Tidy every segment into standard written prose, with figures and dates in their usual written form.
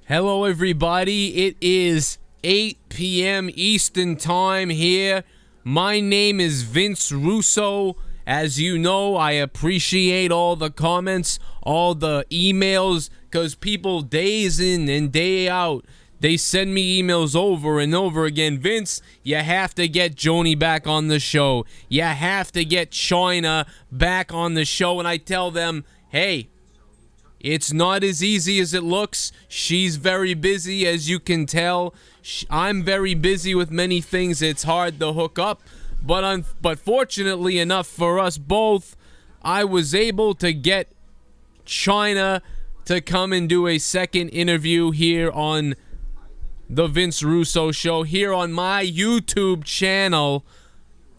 Hello, everybody. It is 8 p.m. Eastern Time here. My name is Vince Russo. As you know, I appreciate all the comments, all the emails, because people days in and day out, they send me emails over and over again. Vince, you have to get Joni back on the show. You have to get Chyna back on the show. And I tell them, hey, it's not as easy as it looks. She's very busy, as you can tell. I'm very busy with many things. It's hard to hook up. But fortunately enough for us both, I was able to get Chyna to come and do a second interview here on the Vince Russo Show, here on my YouTube channel,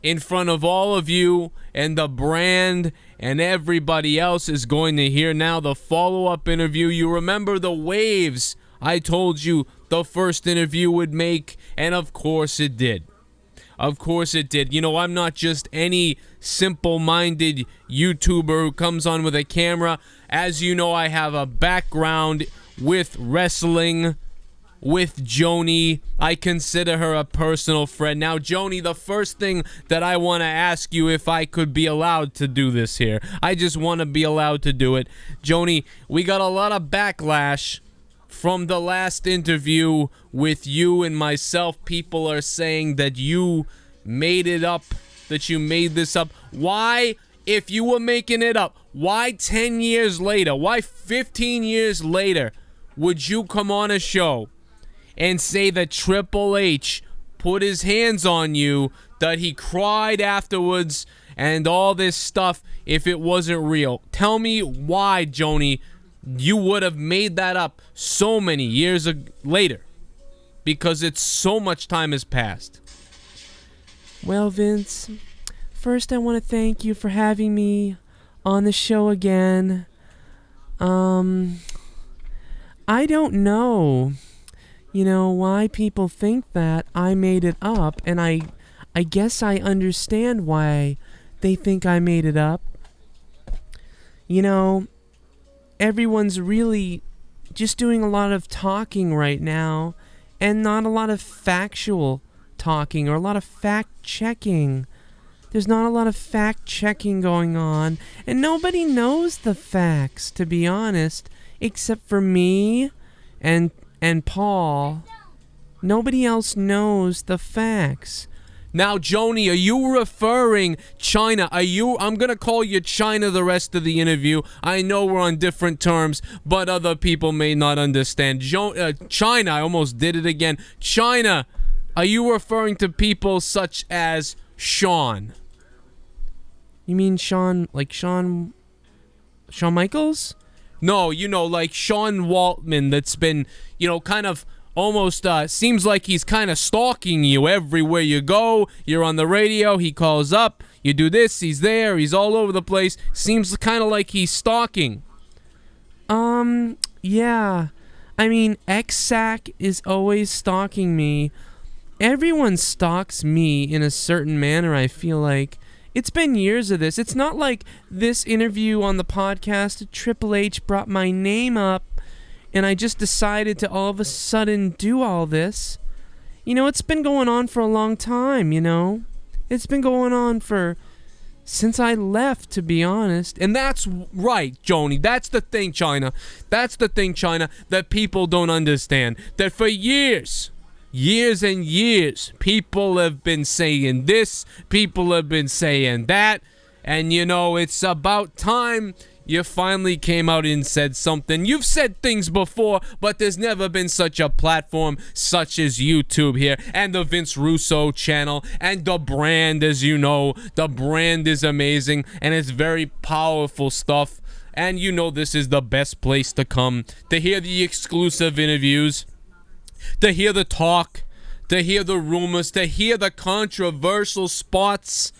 in front of all of you, and the brand and everybody else is going to hear now the follow-up interview. You remember the waves I told you the first interview would make, and of course it did. Of course it did. You know, I'm not just any simple-minded YouTuber who comes on with a camera. As you know, I have a background with wrestling, with Joni. I consider her a personal friend. Now, Joni, the first thing that I want to ask you, if I could be allowed to do this here. I just want to be allowed to do it. Joni, we got a lot of backlash from the last interview with you and myself. People are saying that you made it up, that you made this up. Why, if you were making it up, why 10 years later, why 15 years later would you come on a show and say that Triple H put his hands on you, that he cried afterwards, and all this stuff if it wasn't real? Tell me why, Joni, you would have made that up so many years later, because it's so much time has passed. Well, Vince, first I want to thank you for having me on the show again. I don't know, why people think that I made it up, and I guess I understand why they think I made it up. Everyone's really just doing a lot of talking right now, and not a lot of factual talking or a lot of fact-checking. There's not a lot of fact-checking going on, and nobody knows the facts, to be honest, except for me and Paul. Nobody else knows the facts. Now, Joni, are you referring Chyna? I'm going to call you Chyna the rest of the interview. I know we're on different terms, but other people may not understand. Chyna, I almost did it again. Chyna, are you referring to people such as Shawn? You mean Shawn Michaels? No, like Sean Waltman, that's been, kind of almost seems like he's kind of stalking you everywhere you go. You're on the radio, he calls up, you do this, he's there, he's all over the place. Seems kind of like he's stalking. Yeah. I mean, X-Sac is always stalking me. Everyone stalks me in a certain manner, I feel like. It's been years of this. It's not like this interview on the podcast, Triple H brought my name up, and I just decided to all of a sudden do all this. It's been going on for a long time, It's been going on since I left, to be honest. And that's right, Joni. That's the thing, Chyna. That's the thing, Chyna, that people don't understand. That for years and years, people have been saying this, people have been saying that, and it's about time you finally came out and said something. You've said things before, but there's never been such a platform such as YouTube here, and the Vince Russo channel, and the brand, as you know. The brand is amazing, and it's very powerful stuff, and this is the best place to come to hear the exclusive interviews, to hear the talk, to hear the rumors, to hear the controversial spots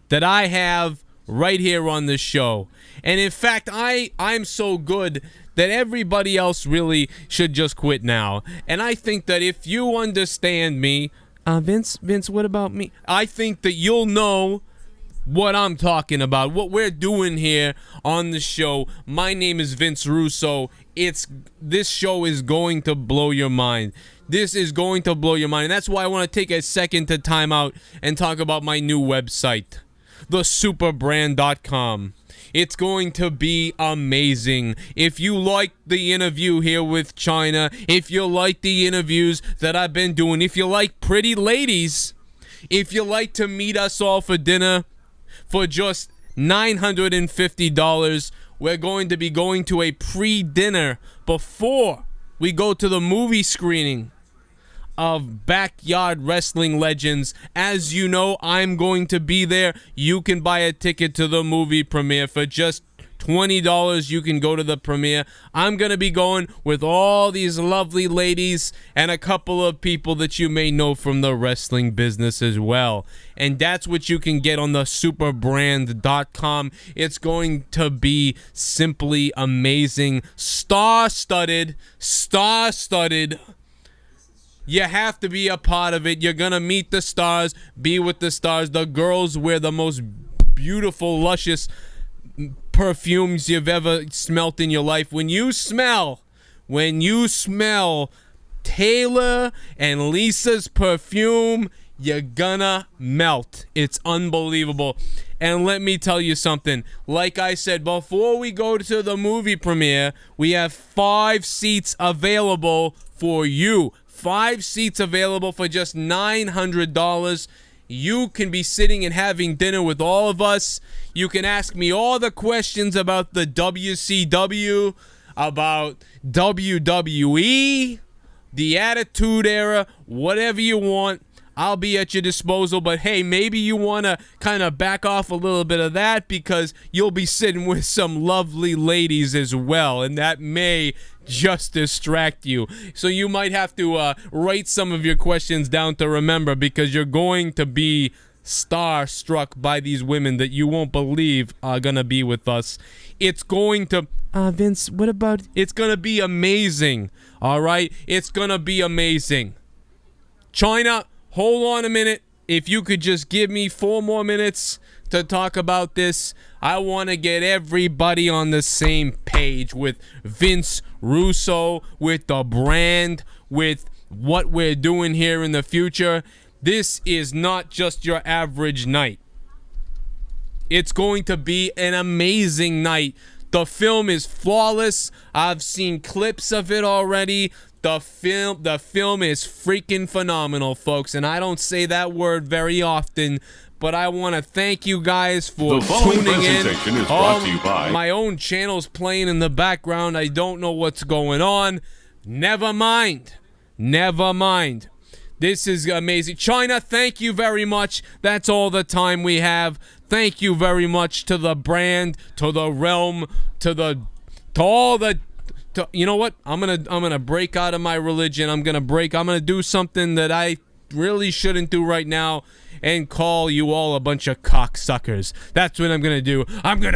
that I have right here on this show. And in fact, I'm so good that everybody else really should just quit now. And I think that if you understand me, Vince, what about me? I think that you'll know what I'm talking about, what we're doing here on the show. My name is Vince Russo. this show is going to blow your mind. This is going to blow your mind. And that's why I want to take a second to time out and talk about my new website, thesuperbrand.com. It's going to be amazing. If you like the interview here with Chyna, if you like the interviews that I've been doing, if you like pretty ladies, if you like to meet us all for dinner for just $950, we're going to be going to a pre-dinner before we go to the movie screening of Backyard Wrestling Legends. As you know, I'm going to be there. You can buy a ticket to the movie premiere for just $20. You can go to the premiere. I'm going to be going with all these lovely ladies and a couple of people that you may know from the wrestling business as well. And that's what you can get on the superbrand.com. It's going to be simply amazing. Star-studded. You have to be a part of it. You're going to meet the stars, be with the stars. The girls wear the most beautiful, luscious perfumes you've ever smelt in your life. When you smell Taylor and Lisa's perfume, you're gonna melt. It's unbelievable. And let me tell you something. Like I said, before we go to the movie premiere, we have 5 seats available for you. 5 seats available for just $900. You can be sitting and having dinner with all of us. You can ask me all the questions about the WCW, about WWE, the Attitude Era, whatever you want. I'll be at your disposal. But hey, maybe you want to kind of back off a little bit of that because you'll be sitting with some lovely ladies as well, and that may just distract you. So you might have to write some of your questions down to remember, because you're going to be starstruck by these women that you won't believe are gonna be with us. It's going to Vince, what about... It's gonna be amazing. All right, it's gonna be amazing. Chyna, hold on a minute. If you could just give me 4 more minutes to talk about this. I want to get everybody on the same page with Vince Russo, with the brand, with what we're doing here in the future. This is not just your average night. It's going to be an amazing night. The film is flawless. I've seen clips of it already. The film is freaking phenomenal, folks, and I don't say that word very often, but I want to thank you guys for tuning in. Is brought to you by... My own channel's playing in the background. I don't know what's going on. Never mind. This is amazing. Chyna, thank you very much. That's all the time we have. Thank you very much to the brand, to the realm, to all the... You know what? I'm gonna break out of my religion. I'm gonna do something that I really shouldn't do right now and call you all a bunch of cocksuckers. That's what I'm gonna do. I'm gonna